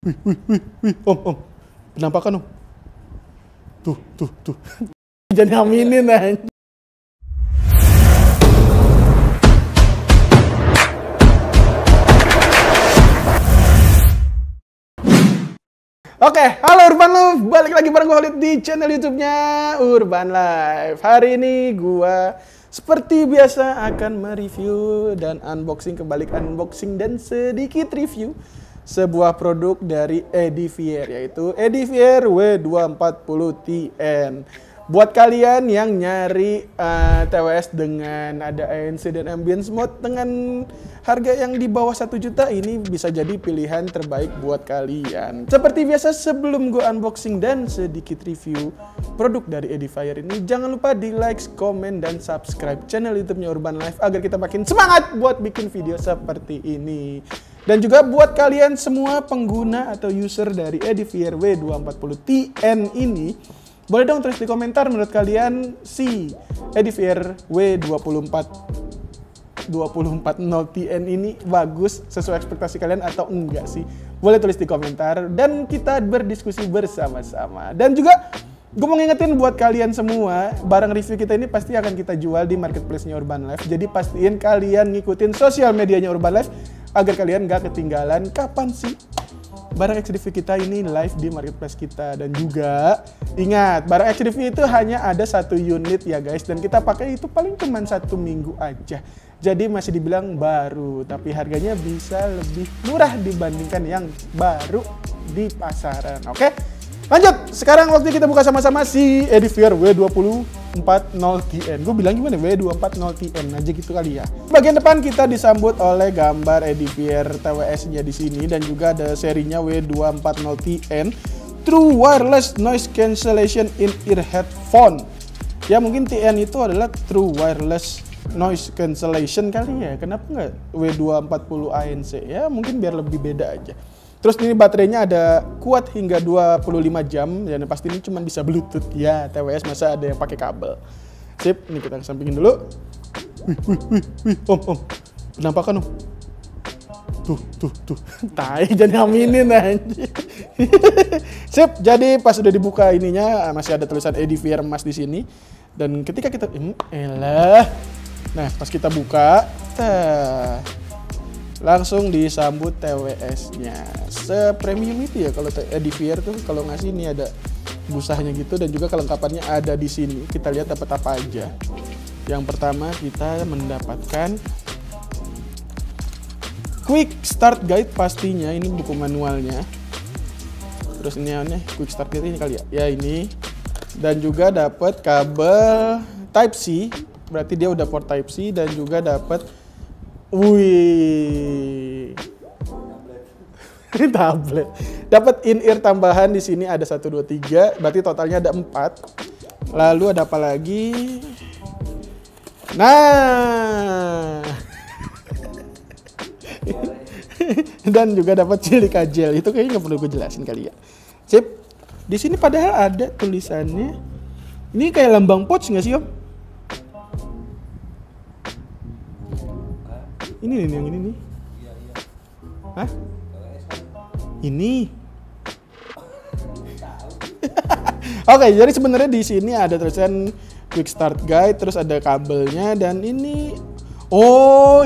Wih, om. Penampakan om. Tuh. Jangan aminin aja. Oke, halo Urban Love, balik lagi bareng gue Khalid di channel YouTube-nya Urban Life. Hari ini gue seperti biasa akan mereview dan unboxing, kebalik unboxing dan sedikit review sebuah produk dari Edifier, yaitu Edifier W240TN. Buat kalian yang nyari TWS dengan ada ANC dan ambience mode dengan harga yang di bawah 1 juta, ini bisa jadi pilihan terbaik buat kalian. Seperti biasa, sebelum gue unboxing dan sedikit review produk dari Edifier ini, jangan lupa di like, komen, dan subscribe channel YouTube-nya Urban Life agar kita makin semangat buat bikin video seperti ini. Dan juga buat kalian semua pengguna atau user dari Edifier W240TN ini, boleh dong tulis di komentar menurut kalian si Edifier W240TN ini bagus sesuai ekspektasi kalian atau enggak sih? Boleh tulis di komentar dan kita berdiskusi bersama-sama. Dan juga gue mau ngingetin buat kalian semua, barang review kita ini pasti akan kita jual di marketplace-nya Urban Life. Jadi pastiin kalian ngikutin sosial medianya Urban Life agar kalian gak ketinggalan kapan sih barang XDV kita ini live di marketplace kita. Dan juga ingat, barang XDV itu hanya ada 1 unit ya guys, dan kita pakai itu paling cuma 1 minggu aja. Jadi masih dibilang baru, tapi harganya bisa lebih murah dibandingkan yang baru di pasaran. Oke, lanjut. Sekarang waktu kita buka sama-sama si Edifier W240TN. Gue bilang gimana? W240TN aja gitu kali ya. Bagian depan kita disambut oleh gambar Edifier TWS-nya di sini, dan juga ada serinya W240TN True Wireless Noise Cancellation in-ear headphone. Ya mungkin TN itu adalah True Wireless Noise Cancellation kali ya. Kenapa nggak W240 ANC? Ya mungkin biar lebih beda aja. Terus ini baterainya ada kuat hingga 25 jam, dan pasti ini cuma bisa Bluetooth ya. TWS masa ada yang pakai kabel. Sip, ini kita kesampingin dulu. Wih, om. Penampakan om. Tuh. Tai, jangan aminin aja. Sip, jadi pas udah dibuka ininya masih ada tulisan Edifier emas di sini. Dan ketika kita nah, pas kita buka, langsung disambut TWS-nya. Sepremium itu ya kalau Edifier tuh, kalau ngasih ini ada busanya gitu, dan juga kelengkapannya ada di sini. Kita lihat dapat apa aja. Yang pertama kita mendapatkan Quick Start Guide pastinya, ini buku manualnya. Terus ini Quick Start Guide ini kali ya. Ya ini. Dan juga dapat kabel Type C, berarti dia udah port Type C, dan juga dapat tablet. Dapat in-ear tambahan di sini ada 1 2 3, berarti totalnya ada 4. Lalu ada apa lagi? Nah. Dan juga dapat silika gel. Itu kayaknya nggak perlu gue jelasin kali ya. Sip. Di sini padahal ada tulisannya. Ini kayak lambang pouch nggak sih om? Ini nih yang ini nih. Hah? Ini. Oke, jadi sebenarnya di sini ada tulisan Quick Start Guide, terus ada kabelnya, dan ini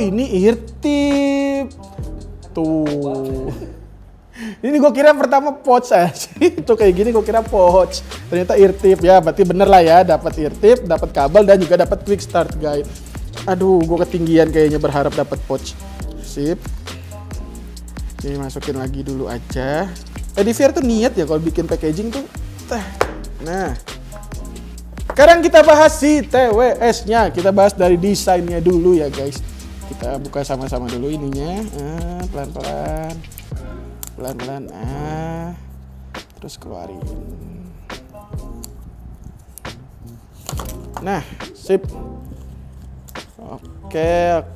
ini ear tip. Tuh. Ini gue kira pertama pouch aja. Itu kayak gini gue kira pouch. Ternyata ear tip ya, berarti bener lah ya, dapat ear tip, dapat kabel, dan juga dapat Quick Start Guide. Aduh, gue ketinggian kayaknya berharap dapat pouch. Sip. Ini masukin lagi dulu aja. Edifier tuh niat ya kalau bikin packaging tuh. Nah. Sekarang kita bahas si TWS-nya. Kita bahas dari desainnya dulu ya guys. Kita buka sama-sama dulu ininya. Pelan-pelan. Terus keluarin. Nah, sip. Oke.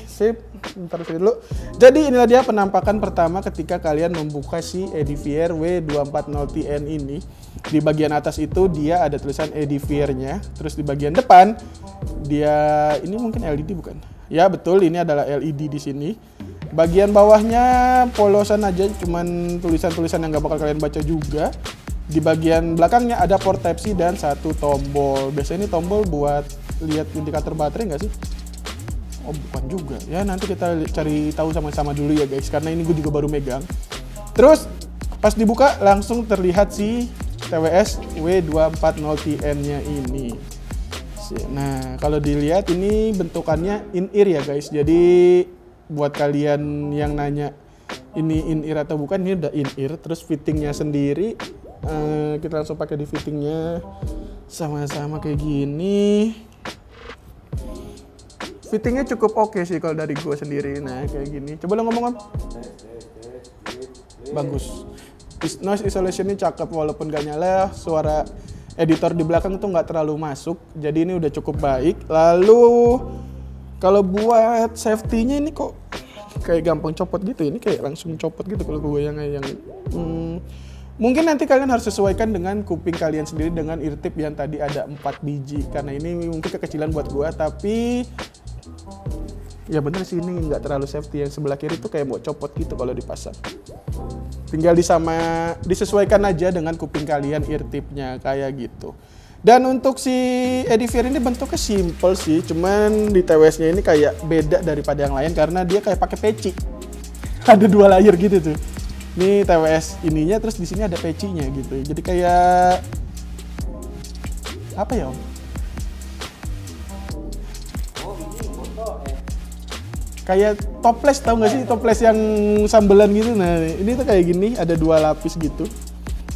Sip. Bentar dulu. Jadi inilah dia penampakan pertama ketika kalian membuka si Edifier W240TN ini. Di bagian atas itu dia ada tulisan Edifier-nya. Terus di bagian depan dia ini mungkin LED bukan? Ya betul, ini adalah LED di sini. Bagian bawahnya polosan aja, cuman tulisan-tulisan yang nggak bakal kalian baca juga. Di bagian belakangnya ada port Type-C dan satu tombol. Biasanya ini tombol buat lihat indikator baterai nggak sih? Oh bukan juga. Ya nanti kita cari tahu sama-sama dulu ya guys, karena ini gue juga baru megang. Terus pas dibuka langsung terlihat si TWS W240TN-nya ini. Nah kalau dilihat ini bentukannya in-ear ya guys. Jadi buat kalian yang nanya ini in-ear atau bukan, ini udah in-ear. Terus fittingnya sendiri, kita langsung pakai di fittingnya sama-sama kayak gini. Fittingnya cukup oke sih kalau dari gue sendiri. Nah kayak gini. Coba lo ngomong Om. Bagus. Noise isolation-nya cakep walaupun gak nyala. Suara editor di belakang tuh nggak terlalu masuk. Jadi ini udah cukup baik. Lalu kalau buat safety-nya ini kok kayak gampang copot gitu. Ini kayak langsung copot gitu kalau gue yang mungkin nanti kalian harus sesuaikan dengan kuping kalian sendiri dengan ear tip yang tadi ada 4 biji. Karena ini mungkin kekecilan buat gue, tapi ya bener sih ini nggak terlalu safety. Yang sebelah kiri tuh kayak mau copot gitu kalau dipasang. Tinggal disesuaikan aja dengan kuping kalian ear tipnya kayak gitu. Dan untuk si Edifier ini bentuknya simple sih, cuman di TWS-nya ini kayak beda daripada yang lain karena dia kayak pakai peci. Ada 2 layer gitu tuh. Ini TWS ininya, terus di sini ada pecinya gitu. Jadi kayak apa ya Om? Oh ini foto Kayak toples, tau gak sih toples yang sambelan gitu. Nah ini tuh kayak gini, ada 2 lapis gitu.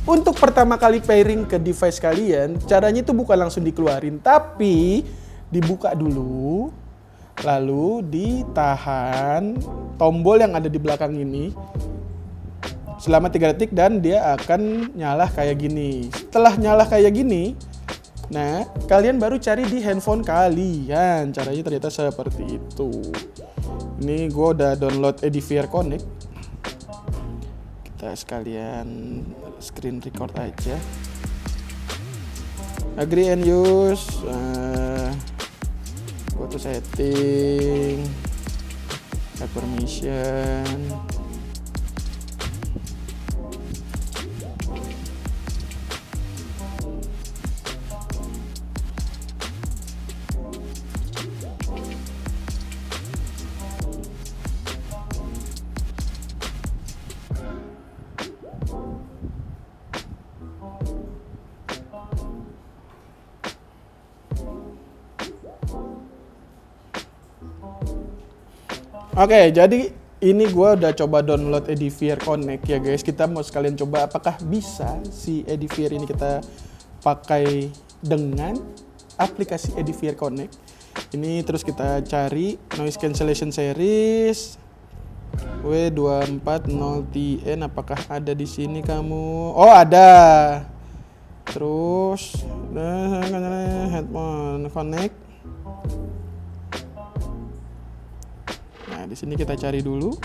Untuk pertama kali pairing ke device kalian, caranya itu bukan langsung dikeluarin, tapi dibuka dulu, lalu ditahan tombol yang ada di belakang ini selama 3 detik dan dia akan nyala kayak gini. Setelah nyala kayak gini, nah kalian baru cari di handphone kalian. Caranya ternyata seperti itu. Ini gue udah download Edifier Connect. Kita sekalian screen record aja. Agree and use. Go to setting. Add permission. Oke, jadi ini gue udah coba download Edifier Connect ya guys. Kita mau sekalian coba apakah bisa si Edifier ini kita pakai dengan aplikasi Edifier Connect. Ini terus kita cari noise cancellation series W240TN. Apakah ada di sini kamu? Oh ada. Terus headphone connect. Nah, di sini kita cari dulu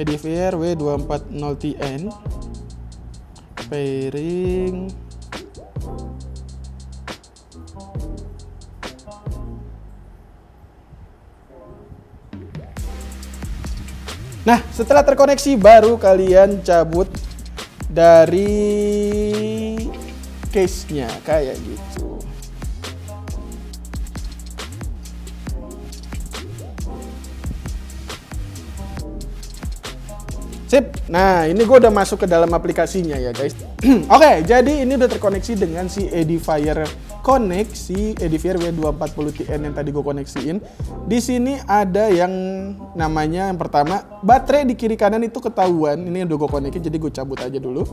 Edifier W240TN pairing. Nah, setelah terkoneksi baru kalian cabut dari case-nya kayak gitu. Sip. Nah, ini gue udah masuk ke dalam aplikasinya ya guys. Oke, jadi ini udah terkoneksi dengan si Edifier Connect, si Edifier W240TN yang tadi gue koneksiin. Di sini ada yang namanya yang pertama, baterai di kiri kanan itu ketahuan. Ini udah gue konekin, jadi gue cabut aja dulu.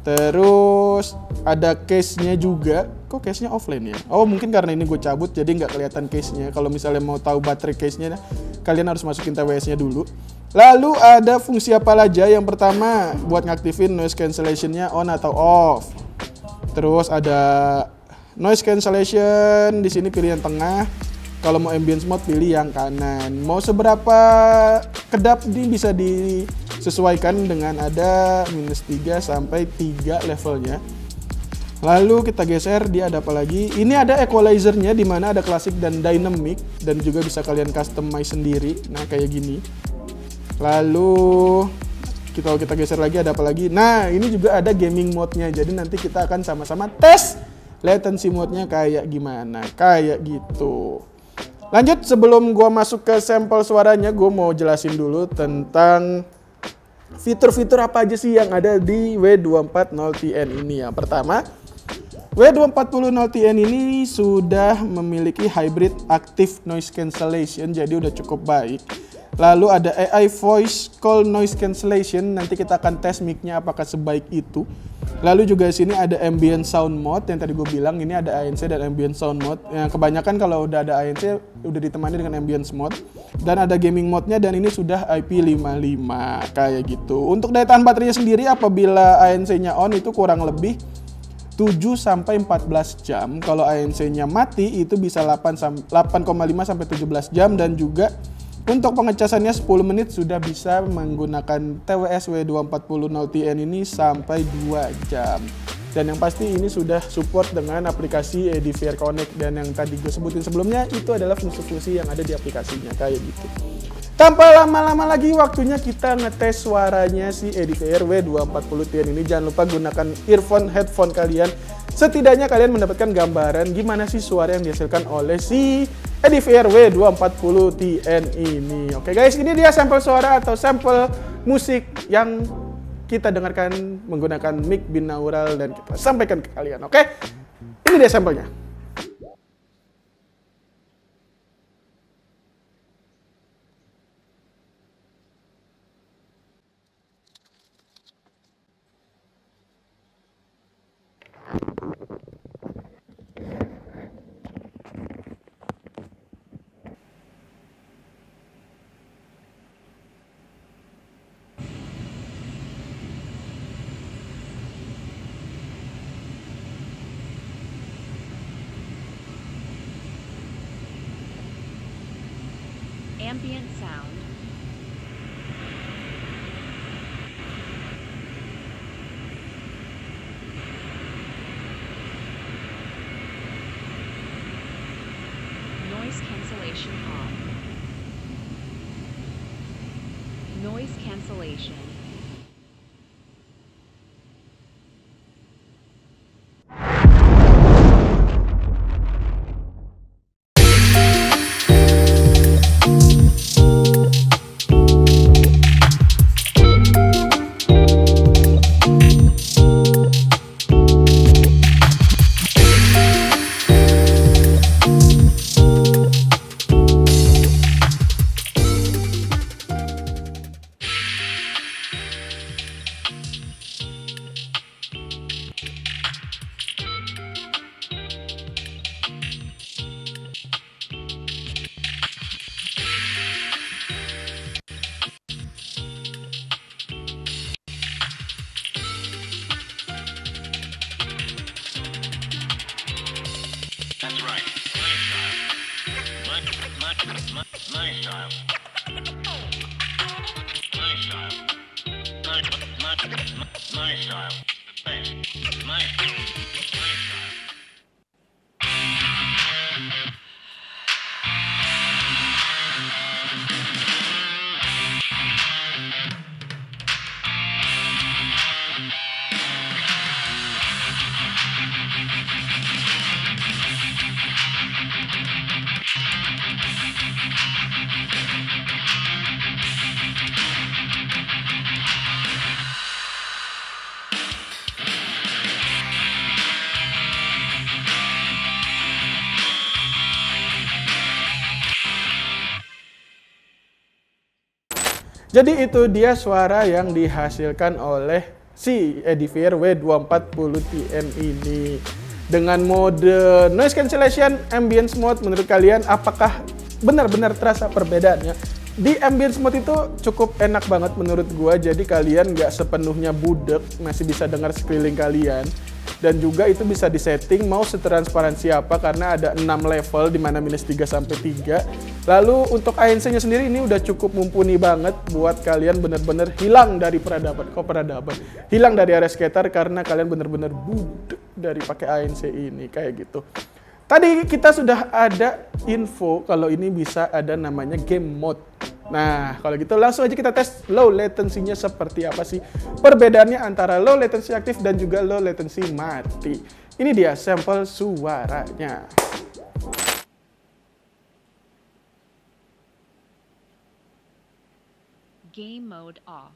Terus ada case-nya juga. Kok case-nya offline ya? Oh, mungkin karena ini gue cabut jadi nggak kelihatan case-nya. Kalau misalnya mau tahu baterai case-nya, kalian harus masukin TWS-nya dulu. Lalu ada fungsi apa aja? Yang pertama buat ngaktifin noise cancellation-nya on atau off. Terus ada noise cancellation, di sini pilih yang tengah. Kalau mau ambience mode pilih yang kanan. Mau seberapa kedap ini bisa disesuaikan dengan ada -3 sampai 3 levelnya. Lalu kita geser, dia ada apa lagi? Ini ada equalizer-nya di mana ada klasik dan dynamic dan juga bisa kalian customize sendiri. Nah, kayak gini. Lalu kita geser lagi, ada apa lagi? Nah, ini juga ada gaming mode-nya. Jadi nanti kita akan sama-sama tes latency mode-nya kayak gimana. Kayak gitu. Lanjut, sebelum gua masuk ke sampel suaranya, gua mau jelasin dulu tentang fitur-fitur apa aja sih yang ada di W240TN ini. Yang pertama, W240TN ini sudah memiliki hybrid active noise cancellation, jadi udah cukup baik. Lalu ada AI voice call noise cancellation, nanti kita akan tes mic-nya apakah sebaik itu. Lalu juga di sini ada ambient sound mode yang tadi gue bilang, ini ada ANC dan ambient sound mode. Yang kebanyakan kalau udah ada ANC udah ditemani dengan ambient mode. Dan ada gaming mode-nya dan ini sudah IP55 kayak gitu. Untuk daya tahan baterainya sendiri apabila ANC-nya on itu kurang lebih 7-14 jam. Kalau ANC-nya mati itu bisa 8,5 sampai 17 jam dan juga untuk pengecasannya 10 menit sudah bisa menggunakan TWS W240TN ini sampai 2 jam. Dan yang pasti ini sudah support dengan aplikasi Edifier Connect dan yang tadi gue sebutin sebelumnya itu adalah fungsi-fungsi yang ada di aplikasinya kayak gitu. Tanpa lama-lama lagi waktunya kita ngetes suaranya si Edifier W240TN ini. Jangan lupa gunakan earphone, headphone kalian. Setidaknya kalian mendapatkan gambaran gimana sih suara yang dihasilkan oleh si Edifier W240TN ini. Oke guys, ini dia sampel suara atau sampel musik yang kita dengarkan menggunakan mic binaural dan kita sampaikan ke kalian. Oke, ini dia sampelnya. Ambient sound. Noise cancellation on. Noise cancellation. That's right. My style. My style. My style. My style. Jadi itu dia suara yang dihasilkan oleh si Edifier W240TN ini. Dengan mode noise cancellation ambience mode, menurut kalian apakah benar-benar terasa perbedaannya? Di ambience mode itu cukup enak banget menurut gua, jadi kalian nggak sepenuhnya budek, masih bisa dengar sekeliling kalian. Dan juga itu bisa disetting mau setransparansi apa karena ada 6 level di mana -3 sampai 3. Lalu untuk ANC-nya sendiri ini udah cukup mumpuni banget buat kalian bener-bener hilang dari peradaban. Hilang dari area skater karena kalian bener-bener budek. dari pakai ANC ini kayak gitu. Tadi kita sudah ada info kalau ini bisa ada namanya game mode. Nah, kalau gitu langsung aja kita tes low latency-nya seperti apa sih perbedaannya antara low latency aktif dan juga low latency mati. Ini dia sampel suaranya. Game mode off.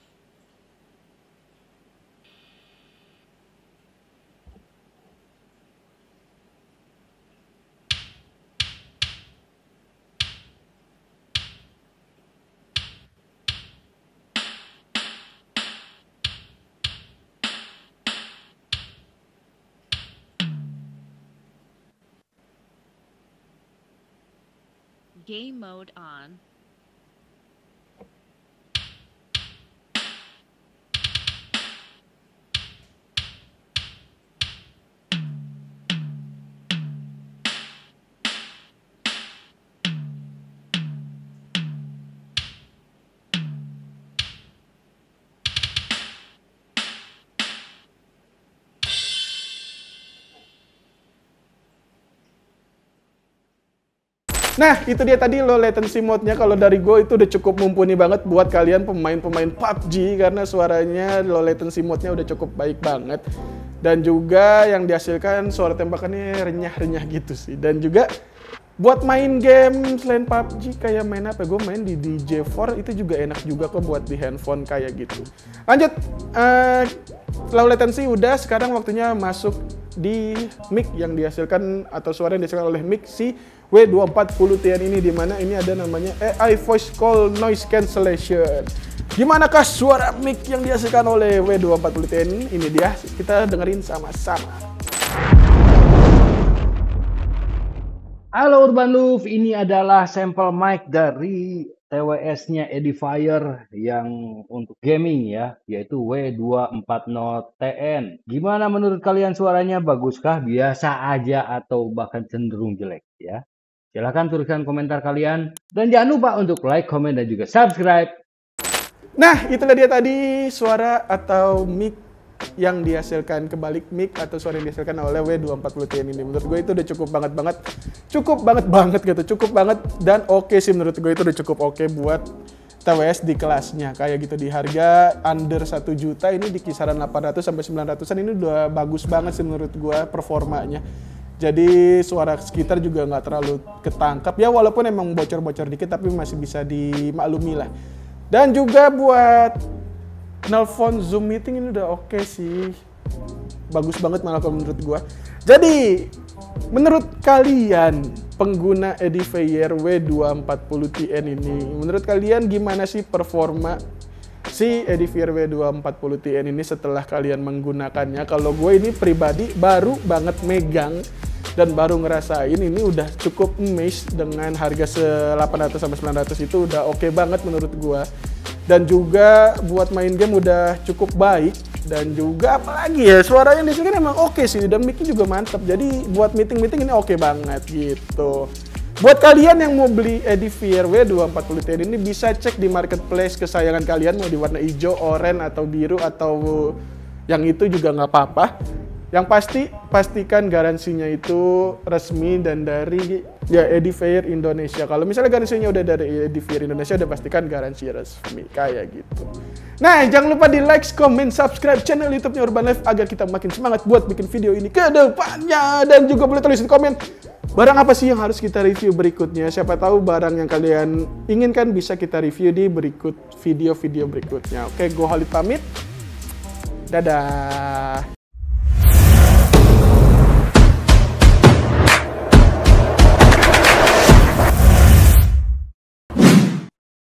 Game mode on. Nah, itu dia tadi low latency mode-nya. Kalau dari gue itu udah cukup mumpuni banget buat kalian pemain-pemain PUBG karena suaranya low latency mode-nya udah cukup baik banget. Dan juga yang dihasilkan suara tembakannya renyah-renyah gitu sih. Dan juga buat main game selain PUBG kayak main apa? Gue main di DJ4 itu juga enak juga kok buat di handphone kayak gitu. Lanjut, low latency udah, sekarang waktunya masuk di mic yang dihasilkan atau suara yang dihasilkan oleh mic si W240TN ini, dimana ini ada namanya AI Voice Call Noise Cancellation. Gimanakah suara mic yang dihasilkan oleh W240TN? Ini dia, kita dengerin sama-sama. Halo Urban Love, ini adalah sampel mic dari TWS-nya Edifier yang untuk gaming ya, yaitu W240TN. Gimana menurut kalian suaranya? Baguskah, biasa aja, atau bahkan cenderung jelek ya? Silahkan tuliskan komentar kalian. Dan jangan lupa untuk like, komen, dan juga subscribe. Nah, itulah dia tadi suara atau mic yang dihasilkan, kebalik mic atau suara yang dihasilkan oleh W240TN ini. Menurut gue itu udah cukup banget gitu, cukup banget dan oke sih menurut gue itu udah cukup oke buat TWS di kelasnya kayak gitu. Di harga under 1 juta ini di kisaran 800 sampai 900-an ini udah bagus banget sih menurut gue performanya. Jadi suara sekitar juga nggak terlalu ketangkap ya, walaupun emang bocor-bocor dikit tapi masih bisa dimaklumi lah. Dan juga buat nelpon Zoom meeting ini udah oke sih. Bagus banget malah kalau menurut gua. Jadi, menurut kalian pengguna Edifier W240TN ini, menurut kalian gimana sih performa si Edifier W240TN ini setelah kalian menggunakannya? Kalau gue ini pribadi baru banget megang dan baru ngerasain, ini udah cukup amazed dengan harga 800 sampai 900 itu udah oke banget menurut gua. Dan juga buat main game udah cukup baik, dan juga apalagi ya suaranya di sini kan emang oke sih, dan mic-nya juga mantep. Jadi buat meeting ini oke banget gitu. Buat kalian yang mau beli Edifier W240TN ini bisa cek di marketplace kesayangan kalian, mau di warna hijau, oranye atau biru atau yang itu juga nggak apa-apa. Yang pasti pastikan garansinya itu resmi dan dari ya Edifier Indonesia. Kalau misalnya garansinya udah dari Edifier Indonesia, udah pastikan garansi resmi kayak gitu. Nah, jangan lupa di like, comment, subscribe channel YouTube-nya Urban Life agar kita makin semangat buat bikin video ini ke depannya. Dan juga boleh tulis di komen barang apa sih yang harus kita review berikutnya. Siapa tahu barang yang kalian inginkan bisa kita review di video-video berikutnya. Oke, gue Khalid pamit. Dadah.